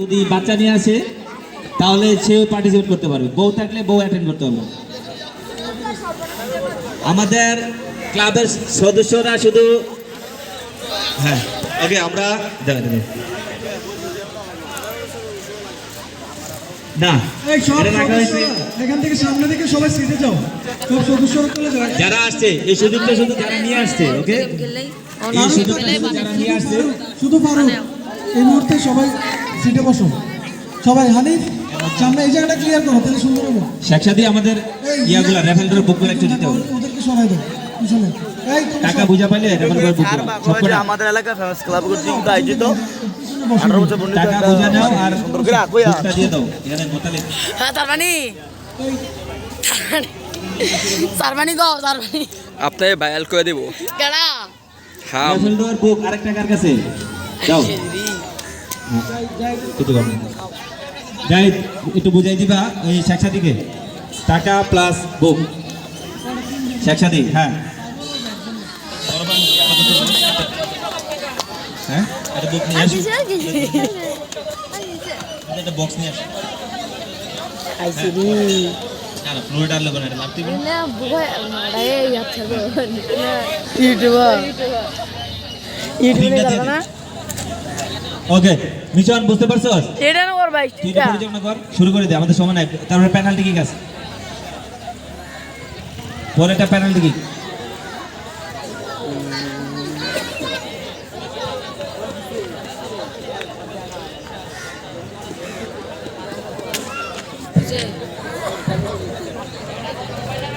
যদি বাচ্চা নিয়ে আসে তাহলে সেও পার্টিসিপেট করতে পারবে, বউ থাকলে বউ অ্যাটেন্ড করতে পারবে। আমাদের ক্লাবের সদস্যরা শুধু হ্যাঁ ওকে আমরা না এখান থেকে সামনে থেকে সবাই সিটে যাও, সব সদস্যরা চলে যাও। যারা আসছে এই সুযোগটা শুধু যারা নিয়ে আসছে, ওকে এই সুযোগটা শুধু যারা নিয়ে আসছে, শুধু ফারুক এই মুহূর্তে সবাই সিটে বসো, সবাই হানিফ সামনে এই জায়গাটা ক্লিয়ার করো, তাহলে সুন্দর হবে। শেখসাদি আমাদের ইয়াগুলা রেফারেন্ডার বুকগুলো একটু দিতে হবে, ওদেরকে সরাই দাও পিছনে। এই টাকা বুঝা পাইলে রেফারেন্ডার বুক সব করে আমাদের এলাকা ফেমাস ক্লাব কর্তৃক আয়োজিত 18 বছর বর্ণিত টাকা একটা বুঝা নাও আর সুন্দর করে কইয়া বুকটা দিয়ে দাও এখানে মোতালে। হ্যাঁ তারমানি তারমানি গো তারমানি আপনি ভাইরাল করে দেব। কেডা হ্যাঁ রেফারেন্ডার বুক আরেকটা কার কাছে দাও, কিছু কর যাই একটু বুঝাই দিবা ওই শেখসাদিকে, টাকা প্লাস বুক শেখসাদি। হ্যাঁ হ্যাঁ একটা বুক নিয়ে আসো, একটা বক্স নিয়ে আসো। আইসিডি না না ফ্লোর ডাল লাগবে না, এটা লাভতে পারো না বুয়া মারাই যাচ্ছে গো না ইউটিউবার ইউটিউবে যাবে না। ওকে মিশন বুঝতে পারছস? এটা না ওর ভাই তুই এটা পরিচালনা কর, শুরু করে দে, আমাদের সময় নাই। তারপরে পেনাল্টি কি আছে, পরে একটা পেনাল্টি কি